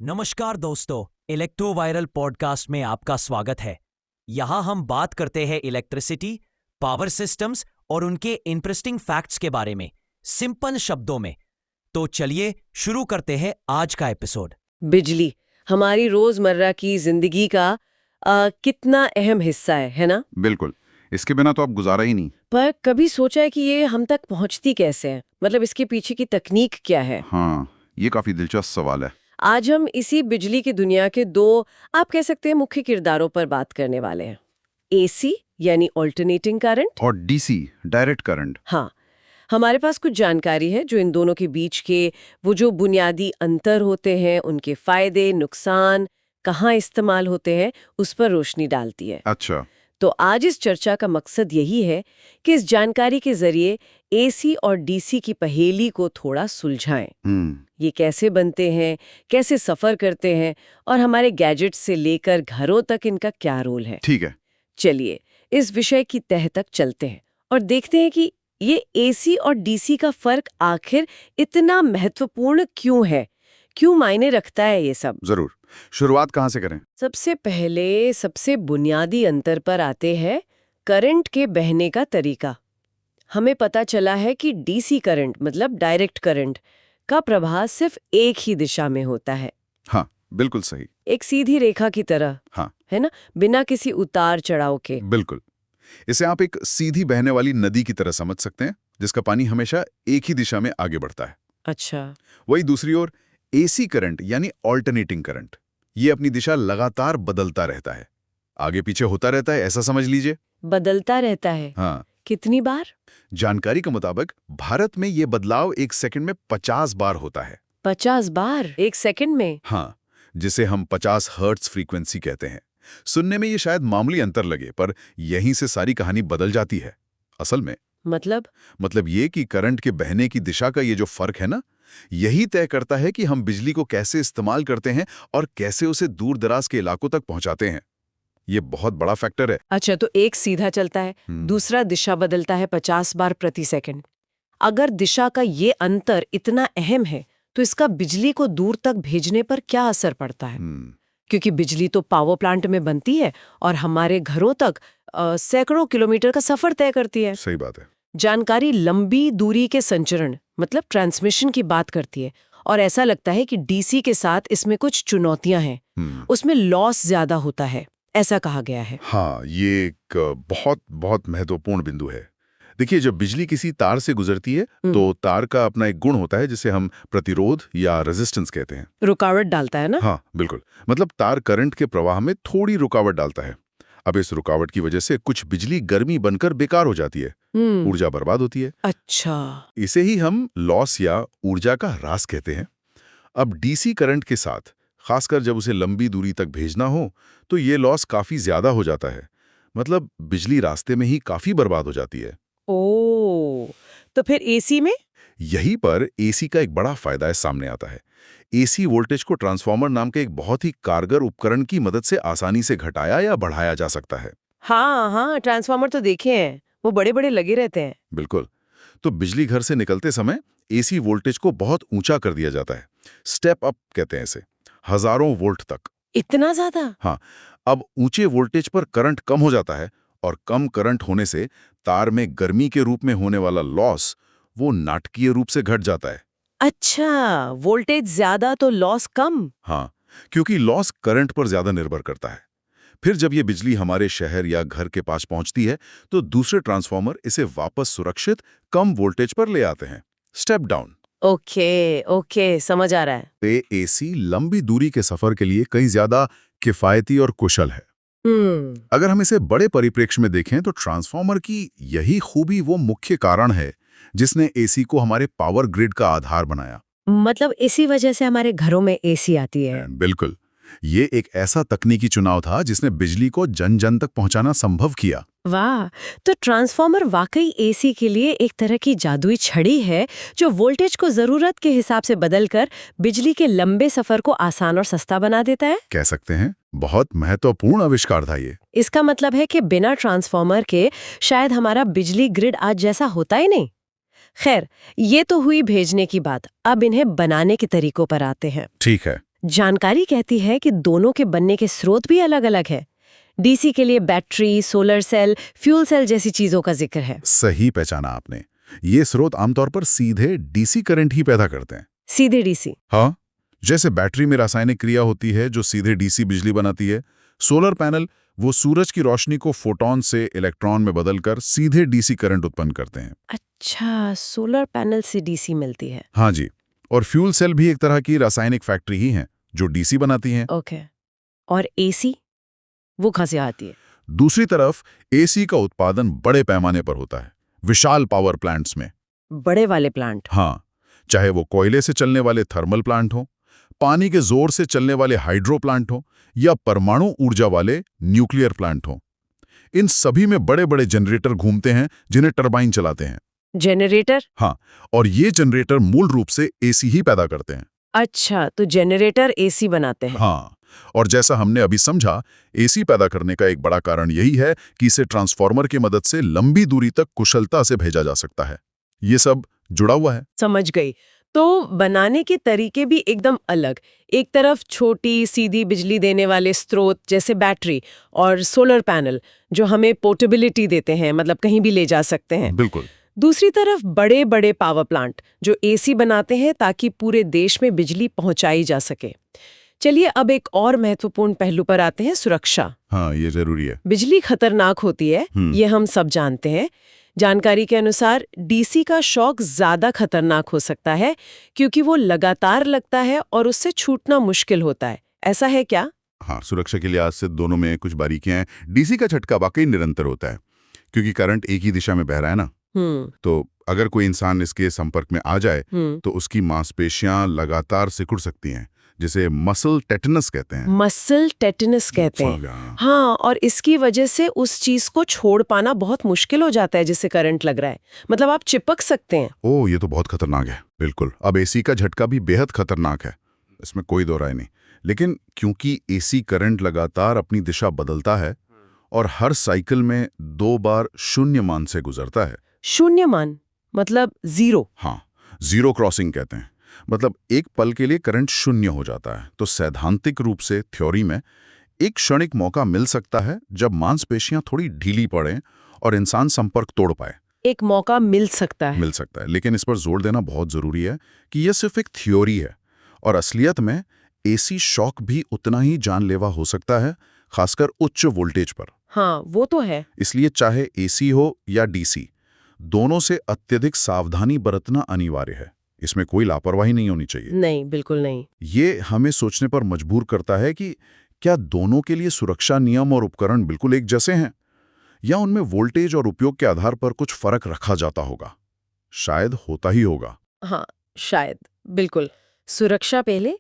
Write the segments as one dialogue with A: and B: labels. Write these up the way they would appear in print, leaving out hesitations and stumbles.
A: नमस्कार दोस्तों, electro viral podcast में आपका स्वागत है। यहाँ हम बात करते हैं इलेक्ट्रिसिटी, पावर सिस्टम्स और उनके इंटरेस्टिंग फैक्ट्स के बारे में, सिंपल शब्दों में। तो चलिए शुरू करते हैं आज का एपिसोड।
B: बिजली हमारी रोजमर्रा की जिंदगी का कितना अहम हिस्सा है ना?
C: बिल्कुल, इसके बिना तो आप गुजारा ही नहीं।
B: पर कभी सोचा है कि ये हम तक पहुंचती कैसे है? मतलब इसके पीछे की तकनीक क्या है?
C: हाँ, ये काफी दिलचस्प सवाल है।
B: आज हम इसी बिजली की दुनिया के दो, आप कह सकते हैं, मुख्य किरदारों पर बात करने वाले हैं। एसी यानी ऑल्टरनेटिंग करंट,
C: और डीसी, डायरेक्ट करंट।
B: हाँ, हमारे पास कुछ जानकारी है जो इन दोनों के बीच के वो जो बुनियादी अंतर होते हैं, उनके फायदे, नुकसान, कहाँ इस्तेमाल होते हैं, उस पर रोशनी डालती है।
C: अच्छा।
B: तो आज इस चर्चा का मकसद यही है कि इस जानकारी के जरिए एसी और डीसी की पहेली को थोड़ा सुलझाएं। ये कैसे बनते हैं, कैसे सफर करते हैं और हमारे गैजेट्स से लेकर घरों तक इनका क्या रोल है।
C: ठीक है।
B: चलिए इस विषय की तह तक चलते हैं और देखते हैं कि ये एसी और डीसी का फर्क आखिर इतना महत्वपूर्ण क्यों है, क्यों मायने रखता है ये सब।
C: जरूर। शुरुआत कहाँ से करें?
B: सबसे पहले सबसे बुनियादी अंतर पर आते हैं, करंट के बहने का तरीका। हमें पता चला है कि डीसी करंट मतलब डायरेक्ट करंट का प्रवाह सिर्फ एक ही दिशा में होता है।
C: हाँ, बिल्कुल सही।
B: एक सीधी रेखा की तरह।
C: हाँ,
B: है ना, बिना किसी उतार चढ़ाव के।
C: बिल्कुल। इसे आप एक सीधी बहने वाली नदी की तरह समझ सकते हैं, जिसका पानी हमेशा एक ही दिशा में आगे बढ़ता है।
B: अच्छा।
C: वही दूसरी ओर एसी करंट यानी ऑल्टरनेटिंग करंट, ये अपनी दिशा लगातार बदलता रहता है, आगे पीछे होता रहता है, ऐसा समझ लीजिए।
B: बदलता रहता है?
C: हाँ।
B: कितनी बार?
C: जानकारी के मुताबिक भारत में ये बदलाव एक सेकंड में 50 बार होता है।
B: 50 बार एक सेकंड में?
C: हाँ, जिसे हम 50 हर्ट्ज फ्रीक्वेंसी कहते हैं। सुनने में ये शायद मामूली अंतर लगे, पर यहीं से सारी कहानी बदल जाती है। असल में मतलब ये कि करंट के बहने की दिशा का ये जो फर्क है ना, यही तय करता है कि हम बिजली को कैसे इस्तेमाल करते हैं और कैसे उसे दूर दराज के इलाकों तक पहुंचाते हैं। ये बहुत बड़ा फैक्टर है।
B: अच्छा, तो एक सीधा चलता है, दूसरा दिशा बदलता है 50 बार प्रति सेकंड। अगर दिशा का ये अंतर इतना अहम है, तो इसका बिजली को दूर तक भेजने पर क्या असर पड़ता है? क्योंकि बिजली तो पावर प्लांट में बनती है और हमारे घरों तक सैकड़ों किलोमीटर का सफर तय करती है।
C: सही बात है।
B: जानकारी लंबी दूरी के संचरण मतलब ट्रांसमिशन की बात करती है, और ऐसा लगता है कि डीसी के साथ इसमें कुछ चुनौतियां हैं। उसमें लॉस ज्यादा होता है, ऐसा कहा गया है।
C: हाँ, ये एक बहुत बहुत महत्वपूर्ण बिंदु है। देखिए, जब बिजली किसी तार से गुजरती है तो तार का अपना एक गुण होता है जिसे हम प्रतिरोध या रेजिस्टेंस कहते हैं।
B: रुकावट डालता है ना?
C: हाँ, बिल्कुल। मतलब तार करंट के प्रवाह में थोड़ी रुकावट डालता है। अब इस रुकावट की वजह से कुछ बिजली गर्मी बनकर बेकार हो जाती है, ऊर्जा बर्बाद होती है।
B: अच्छा।
C: इसे ही हम लॉस या ऊर्जा का ह्रास कहते हैं। अब डीसी करंट के साथ, खासकर जब उसे लंबी दूरी तक भेजना हो, तो ये लॉस काफी ज्यादा हो जाता है। मतलब बिजली रास्ते में ही काफी बर्बाद हो जाती है।
B: ओ, तो फिर एसी में?
C: यहीं पर एसी का एक बड़ा फायदा सामने आता है। एसी वोल्टेज को ट्रांसफार्मर नाम के एक बहुत ही कारगर उपकरण की मदद से आसानी से घटाया या बढ़ाया जा सकता है।
B: हाँ, ट्रांसफार्मर तो देखे हैं, वो बड़े बड़े लगे रहते हैं।
C: बिल्कुल। तो बिजली घर से निकलते समय एसी वोल्टेज को बहुत ऊंचा कर दिया जाता है। स्टेप अप कहते हैं इसे, हजारों वोल्ट तक।
B: इतना ज्यादा?
C: हाँ। अब ऊंचे वोल्टेज पर करंट कम हो जाता है, और कम करंट होने से तार में गर्मी के रूप में होने वाला लॉस वो नाटकीय रूप से घट जाता है।
B: अच्छा, वोल्टेज ज्यादा तो लॉस कम।
C: हाँ, क्योंकि लॉस करंट पर ज्यादा निर्भर करता है। फिर जब ये बिजली हमारे शहर या घर के पास पहुंचती है, तो दूसरे ट्रांसफार्मर इसे वापस सुरक्षित कम वोल्टेज पर ले आते हैं। Step down.
B: ओके, समझ आ रहा है।
C: एसी लंबी दूरी के सफर के लिए कहीं ज्यादा किफायती और कुशल है। अगर हम इसे बड़े परिप्रेक्ष्य में देखें तो ट्रांसफार्मर की यही खूबी वो मुख्य कारण है जिसने एसी को हमारे पावर ग्रिड का आधार बनाया।
B: मतलब इसी वजह से हमारे घरों में एसी आती है।
C: बिल्कुल। ये एक ऐसा तकनीकी चुनाव था जिसने बिजली को जन जन तक पहुंचाना संभव किया।
B: वाह, तो ट्रांसफार्मर वाकई एसी के लिए एक तरह की जादुई छड़ी है जो वोल्टेज को जरूरत के हिसाब से बदलकर बिजली के लंबे सफर को आसान और सस्ता बना देता है।
C: कह सकते हैं, बहुत महत्वपूर्ण आविष्कार था ये।
B: इसका मतलब है कि बिना ट्रांसफार्मर के शायद हमारा बिजली ग्रिड आज जैसा होता ही नहीं। खैर, ये तो हुई भेजने की बात, अब इन्हें बनाने के तरीकों पर आते हैं।
C: ठीक है।
B: जानकारी कहती है कि दोनों के बनने के स्रोत भी अलग अलग है। डीसी के लिए battery, solar cell, fuel cell जैसी चीजों का जिक्र है।
C: सही पहचाना आपने। ये स्रोत आमतौर पर सीधे डीसी करंट ही पैदा करते हैं।
B: सीधे डीसी?
C: हाँ, जैसे बैटरी में रासायनिक क्रिया होती है जो सीधे डीसी बिजली बनाती है। सोलर पैनल वो सूरज की रोशनी को फोटॉन से इलेक्ट्रॉन में बदलकर सीधे डीसी करंट उत्पन्न करते हैं।
B: अच्छा, सोलर पैनल से डीसी मिलती है।
C: हाँ जी। और फ्यूल सेल भी एक तरह की रासायनिक फैक्ट्री ही है जो डीसी बनाती हैं।
B: ओके। और एसी वो कहाँ से आती है?
C: दूसरी तरफ एसी का उत्पादन बड़े पैमाने पर होता है, विशाल पावर प्लांट्स में।
B: बड़े वाले प्लांट?
C: हाँ, चाहे वो कोयले से चलने वाले थर्मल प्लांट हो, पानी के जोर से चलने वाले हाइड्रो प्लांट हो या परमाणु ऊर्जा वाले न्यूक्लियर प्लांट हो। इन सभी में बड़े बड़े जनरेटर घूमते हैं जिन्हें टरबाइन चलाते हैं।
B: जनरेटर?
C: हाँ, और ये जनरेटर मूल रूप से एसी ही पैदा करते हैं।
B: अच्छा, तो जनरेटर एसी बनाते हैं।
C: हाँ, और जैसा हमने अभी समझा, एसी पैदा करने का एक बड़ा कारण यही है कि इसे ट्रांसफार्मर की मदद से लंबी दूरी तक कुशलता से भेजा जा सकता है। ये सब जुड़ा हुआ है।
B: समझ गई। तो बनाने के तरीके भी एकदम अलग। एक तरफ छोटी सीधी बिजली देने वाले स्रोत जैसे बैटरी और सोलर पैनल जो हमें पोर्टेबिलिटी देते हैं, मतलब कहीं भी ले जा सकते हैं।
C: बिल्कुल।
B: दूसरी तरफ बड़े बड़े पावर प्लांट जो एसी बनाते हैं ताकि पूरे देश में बिजली पहुंचाई जा सके। चलिए अब एक और महत्वपूर्ण पहलू पर आते हैं, सुरक्षा।
C: हाँ, ये जरूरी है।
B: बिजली खतरनाक होती है, ये हम सब जानते हैं। जानकारी के अनुसार डीसी का शॉक ज्यादा खतरनाक हो सकता है क्योंकि वो लगातार लगता है और उससे छूटना मुश्किल होता है। ऐसा है क्या?
C: हाँ, सुरक्षा के लिहाज से दोनों में कुछ बारीकियां हैं। डीसी का झटका वाकई निरंतर होता है क्योंकि करंट एक ही दिशा में बह रहा है ना। तो अगर कोई इंसान इसके संपर्क में आ जाए तो उसकी मांसपेशियां लगातार सिकुड़ सकती हैं, जिसे मसल टेटनस कहते हैं।
B: मसल टेटनस कहते हैं। हाँ, और इसकी वजह से उस चीज को छोड़ पाना बहुत मुश्किल हो जाता है जिससे करंट लग रहा है। मतलब आप चिपक सकते हैं।
C: ओह, ये तो बहुत खतरनाक है। बिल्कुल। अब एसी का झटका भी बेहद खतरनाक है, इसमें कोई दो राय नहीं। लेकिन क्योंकि एसी करंट लगातार अपनी दिशा बदलता है और हर साइकिल में 2 बार शून्य मान से गुजरता है।
B: शून्य मान मतलब जीरो?
C: हाँ, जीरो क्रॉसिंग कहते हैं। मतलब एक पल के लिए करंट शून्य हो जाता है। तो सैद्धांतिक रूप से थ्योरी में एक क्षणिक मौका मिल सकता है जब मांसपेशियां थोड़ी ढीली पड़ें और इंसान संपर्क तोड़ पाए।
B: एक मौका मिल सकता है।
C: मिल सकता है, लेकिन इस पर जोर देना बहुत जरूरी है कि यह सिर्फ एक थ्योरी है और असलियत में एसी शॉक भी उतना ही जानलेवा हो सकता है, खासकर उच्च वोल्टेज पर।
B: हाँ, वो तो है।
C: इसलिए चाहे एसी हो या डीसी, दोनों से अत्यधिक सावधानी बरतना अनिवार्य है। इसमें कोई लापरवाही नहीं होनी चाहिए।
B: नहीं, बिल्कुल नहीं।
C: ये हमें सोचने पर मजबूर करता है कि क्या दोनों के लिए सुरक्षा नियम और उपकरण बिल्कुल एक जैसे हैं या उनमें वोल्टेज और उपयोग के आधार पर कुछ फर्क रखा जाता होगा। शायद होता ही होगा।
B: हाँ, शायद। बिल्कुल। सुरक्षा पहले,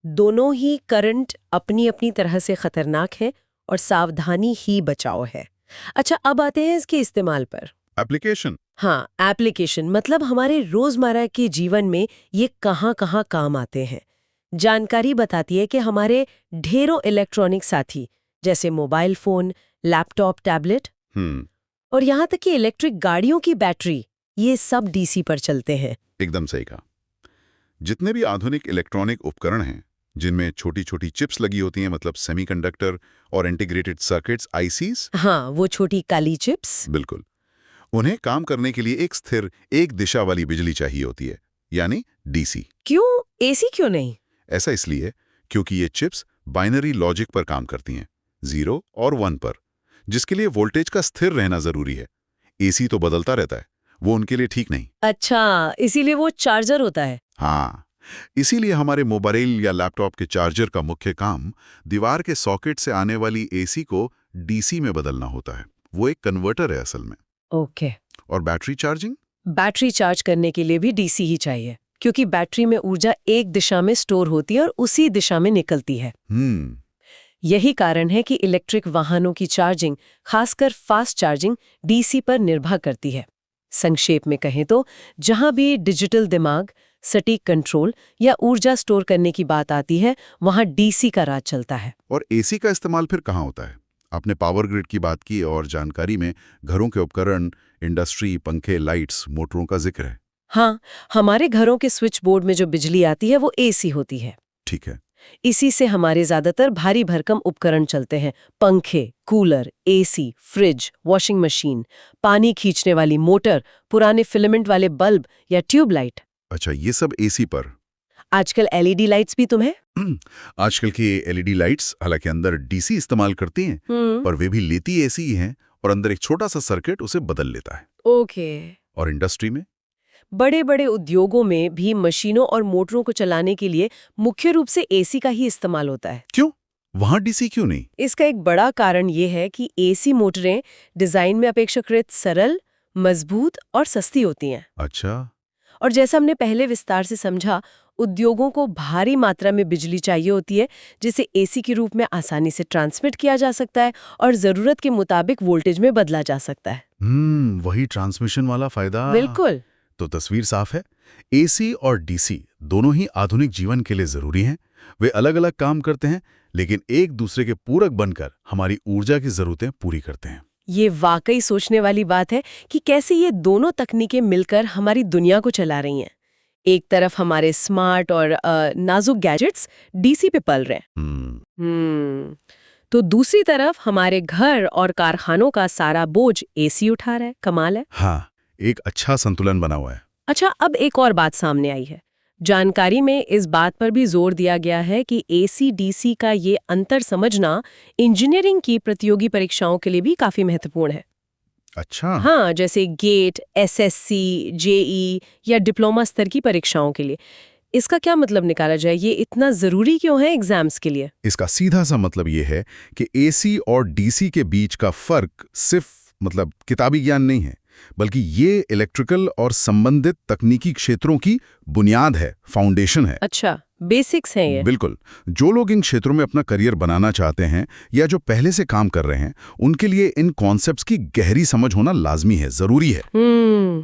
B: दोनों ही करंट अपनी अपनी तरह से खतरनाक है और सावधानी ही बचाव है। अच्छा, अब आते हैं इसके इस्तेमाल पर।
C: एप्लीकेशन?
B: हाँ, एप्लीकेशन मतलब हमारे रोजमर्रा के जीवन में ये कहाँ-कहाँ काम आते हैं। जानकारी बताती है कि हमारे ढेरों इलेक्ट्रॉनिक साथी जैसे मोबाइल फोन, लैपटॉप, टैबलेट और यहाँ तक कि इलेक्ट्रिक गाड़ियों की बैटरी, ये सब डीसी पर चलते हैं।
C: एकदम सही कहा। जितने भी आधुनिक इलेक्ट्रॉनिक उपकरण हैं जिनमें छोटी छोटी चिप्स लगी होती हैं, मतलब सेमीकंडक्टर और इंटीग्रेटेड सर्किट्स, आईसीज।
B: हाँ, वो छोटी काली चिप्स।
C: बिल्कुल। उन्हें काम करने के लिए एक स्थिर, एक दिशा वाली बिजली चाहिए होती है, यानी डीसी।
B: क्यों? एसी क्यों नहीं?
C: ऐसा इसलिए क्योंकि ये चिप्स बाइनरी लॉजिक पर काम करती हैं, 0 और 1 पर, जिसके लिए वोल्टेज का स्थिर रहना जरूरी है। एसी तो बदलता रहता है, वो उनके लिए ठीक नहीं।
B: अच्छा, इसीलिए वो चार्जर होता है।
C: हाँ, इसीलिए हमारे मोबाइल या लैपटॉप के चार्जर का मुख्य काम दीवार के सॉकेट से आने वाली एसी को डीसी में बदलना होता है। वो एक कन्वर्टर है असल में।
B: ओके।
C: और बैटरी चार्जिंग?
B: बैटरी चार्ज करने के लिए भी डीसी ही चाहिए क्योंकि बैटरी में ऊर्जा एक दिशा में स्टोर होती है और उसी दिशा में निकलती है। यही कारण है कि इलेक्ट्रिक वाहनों की चार्जिंग, खासकर फास्ट चार्जिंग, डीसी पर निर्भर करती है। संक्षेप में कहें तो जहां भी डिजिटल दिमाग, सटीक कंट्रोल या ऊर्जा स्टोर करने की बात आती है, वहां डीसी का राज चलता है।
C: और एसी का इस्तेमाल फिर कहाँ होता है? आपने पावर ग्रिड की बात की और जानकारी में घरों के उपकरण, इंडस्ट्री, पंखे, लाइट्स, मोटरों का जिक्र है।
B: हाँ, हमारे घरों के स्विच बोर्ड में जो बिजली आती है वो एसी होती है।
C: ठीक है।
B: इसी से हमारे ज्यादातर भारी भरकम उपकरण चलते हैं। पंखे, cooler, AC, fridge, washing machine, पानी खींचने वाली मोटर, पुराने फिलामेंट वाले बल्ब या ट्यूबलाइट।
C: अच्छा, ये सब एसी पर।
B: आजकल एलईडी लाइट्स भी तुम्हें।
C: आजकल की एलईडी लाइट्स हालांकि अंदर डीसी इस्तेमाल करती हैं, पर वे भी लेती एसी ही हैं और अंदर एक छोटा सा सर्किट उसे बदल लेता है।
B: ओके।
C: और इंडस्ट्री में
B: बड़े बड़े उद्योगों में भी मशीनों और मोटरों को चलाने के लिए मुख्य रूप से एसी का ही इस्तेमाल होता है।
C: क्यों? वहां डीसी क्यों नहीं?
B: इसका एक बड़ा कारण ये है कि एसी मोटरें डिजाइन में अपेक्षाकृत सरल, मजबूत और सस्ती होती हैं।
C: अच्छा।
B: और जैसा हमने पहले विस्तार से समझा, उद्योगों को भारी मात्रा में बिजली चाहिए होती है, जिसे एसी के रूप में आसानी से ट्रांसमिट किया जा सकता है और जरूरत के मुताबिक वोल्टेज में बदला जा सकता है।
C: वही ट्रांसमिशन वाला फायदा।
B: बिल्कुल।
C: तो तस्वीर साफ है। एसी और डीसी दोनों ही आधुनिक जीवन के लिए जरूरी हैं। वे अलग अलग काम करते हैं, लेकिन एक दूसरे के पूरक बनकर हमारी ऊर्जा की जरूरतें पूरी करते हैं।
B: ये वाकई सोचने वाली बात है कि कैसे ये दोनों तकनीकें मिलकर हमारी दुनिया को चला रही हैं। एक तरफ हमारे स्मार्ट और नाजुक गैजेट्स डीसी पे पल रहे हैं, तो दूसरी तरफ हमारे घर और कारखानों का सारा बोझ एसी उठा रहा है। कमाल है।
C: हाँ, एक अच्छा संतुलन बना हुआ है।
B: अच्छा, अब एक और बात सामने आई है। जानकारी में इस बात पर भी जोर दिया गया है कि एसी डीसी का ये अंतर समझना इंजीनियरिंग की प्रतियोगी परीक्षाओं के लिए भी काफी महत्वपूर्ण है।
C: अच्छा।
B: हाँ, जैसे गेट, एसएससी, जेई या डिप्लोमा स्तर की परीक्षाओं के लिए। इसका क्या मतलब निकाला जाए? ये इतना जरूरी क्यों है एग्जाम्स के लिए?
C: इसका सीधा सा मतलब ये है कि एसी और डीसी के बीच का फर्क सिर्फ किताबी ज्ञान नहीं है, बल्कि ये इलेक्ट्रिकल और संबंधित तकनीकी क्षेत्रों की बुनियाद है, फाउंडेशन है।
B: अच्छा, बेसिक्स हैं ये।
C: बिल्कुल। जो लोग इन क्षेत्रों में अपना करियर बनाना चाहते हैं या जो पहले से काम कर रहे हैं, उनके लिए इन कॉन्सेप्ट्स की गहरी समझ होना लाजमी है, जरूरी है।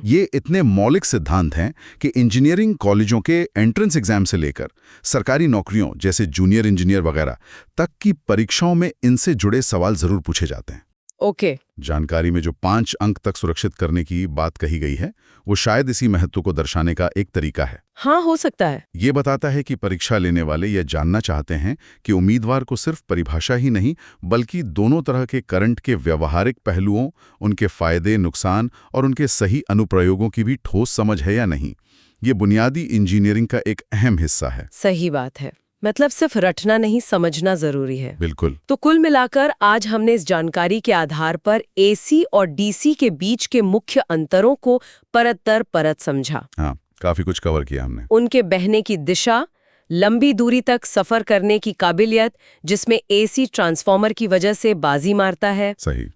C: ये इतने मौलिक सिद्धांत हैं कि इंजीनियरिंग कॉलेजों के एंट्रेंस एग्जाम से लेकर सरकारी नौकरियों जैसे जूनियर इंजीनियर वगैरह तक की परीक्षाओं में इनसे जुड़े सवाल जरूर पूछे जाते हैं।
B: ओके।
C: जानकारी में जो 5 अंक तक सुरक्षित करने की बात कही गई है, वो शायद इसी महत्व को दर्शाने का एक तरीका है।
B: हाँ, हो सकता है।
C: ये बताता है कि परीक्षा लेने वाले यह जानना चाहते हैं कि उम्मीदवार को सिर्फ परिभाषा ही नहीं, बल्कि दोनों तरह के करंट के व्यवहारिक पहलुओं, उनके फायदे, नुकसान और उनके सही अनुप्रयोगों की भी ठोस समझ है या नहीं। ये बुनियादी इंजीनियरिंग का एक अहम हिस्सा है।
B: सही बात है। मतलब सिर्फ रटना नहीं, समझना जरूरी है।
C: बिल्कुल।
B: तो कुल मिलाकर आज हमने इस जानकारी के आधार पर एसी और डीसी के बीच के मुख्य अंतरों को परत दर परत समझा।
C: हाँ, काफी कुछ कवर किया हमने।
B: उनके बहने की दिशा, लंबी दूरी तक सफर करने की काबिलियत, जिसमें एसी ट्रांसफार्मर की वजह से बाजी मारता है।
C: सही।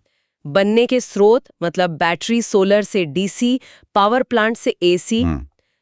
B: बनने के स्रोत, मतलब बैटरी, सोलर से डीसी, पावर प्लांट से एसी।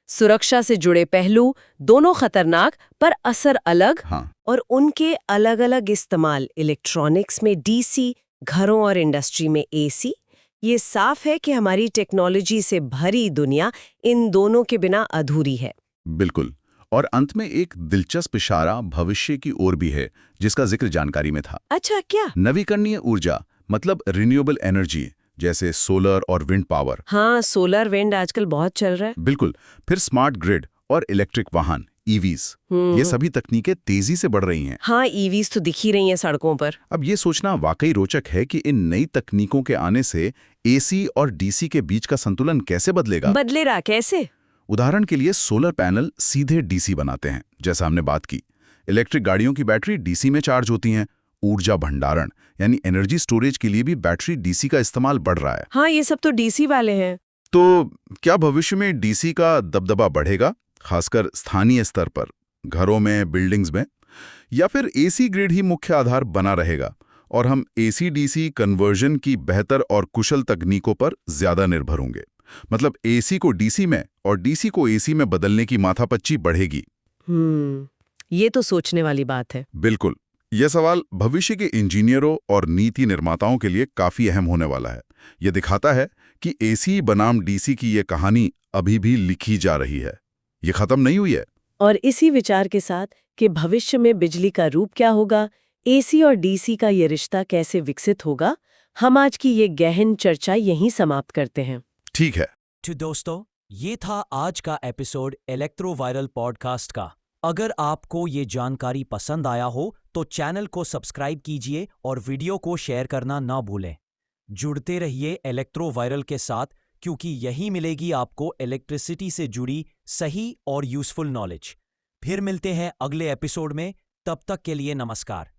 B: सुरक्षा से जुड़े पहलू, दोनों खतरनाक पर असर अलग।
C: हाँ।
B: और उनके अलग अलग इस्तेमाल, इलेक्ट्रॉनिक्स में डीसी, घरों और इंडस्ट्री में एसी। ये साफ है कि हमारी टेक्नोलॉजी से भरी दुनिया इन दोनों के बिना अधूरी है।
C: बिल्कुल। और अंत में एक दिलचस्प इशारा भविष्य की ओर भी है, जिसका जिक्र जानकारी में था।
B: अच्छा, क्या?
C: नवीकरणीय ऊर्जा, मतलब रिन्यूएबल एनर्जी, जैसे सोलर और विंड पावर।
B: हाँ, सोलर विंड आजकल बहुत चल रहा है।
C: बिल्कुल। फिर स्मार्ट ग्रिड और इलेक्ट्रिक वाहन, ईवीज, ये सभी तकनीकें तेजी से बढ़ रही हैं।
B: हाँ, ईवीज तो दिख ही रही हैं सड़कों पर।
C: अब ये सोचना वाकई रोचक है कि इन नई तकनीकों के आने से एसी और डीसी के बीच का संतुलन कैसे बदलेगा।
B: बदलेगा कैसे?
C: उदाहरण के लिए सोलर पैनल सीधे डीसी बनाते हैं, जैसा हमने बात की। इलेक्ट्रिक गाड़ियों की बैटरी डीसी में चार्ज होती हैं। ऊर्जा भंडारण यानी एनर्जी स्टोरेज के लिए भी बैटरी डीसी का इस्तेमाल बढ़ रहा है।
B: हाँ, ये सब तो डीसी वाले हैं।
C: तो क्या भविष्य में डीसी का दबदबा बढ़ेगा, खासकर स्थानीय स्तर पर, घरों में, बिल्डिंग्स में, या फिर एसी ग्रिड ही मुख्य आधार बना रहेगा और हम एसी डीसी कन्वर्जन की बेहतर और कुशल तकनीकों पर ज्यादा निर्भर होंगे? मतलब एसी को डीसी में और डीसी को एसी में बदलने की माथापच्ची बढ़ेगी।
B: ये तो सोचने वाली बात है।
C: बिल्कुल। यह सवाल भविष्य के इंजीनियरों और नीति निर्माताओं के लिए काफी अहम होने वाला है। यह दिखाता है कि एसी बनाम डीसी की यह कहानी अभी भी लिखी जा रही है, ये खत्म नहीं हुई है।
B: और इसी विचार के साथ कि भविष्य में बिजली का रूप क्या होगा, एसी और डीसी का ये रिश्ता कैसे विकसित होगा, हम आज की ये गहन चर्चा यहीं समाप्त करते हैं।
C: ठीक है।
A: तो दोस्तों, ये था आज का एपिसोड इलेक्ट्रो वायरल पॉडकास्ट का। अगर आपको ये जानकारी पसंद आया हो तो चैनल को सब्सक्राइब कीजिए और वीडियो को शेयर करना ना भूलें। जुड़ते रहिए इलेक्ट्रोवायरल के साथ, क्योंकि यही मिलेगी आपको इलेक्ट्रिसिटी से जुड़ी सही और यूजफुल नॉलेज। फिर मिलते हैं अगले एपिसोड में, तब तक के लिए नमस्कार।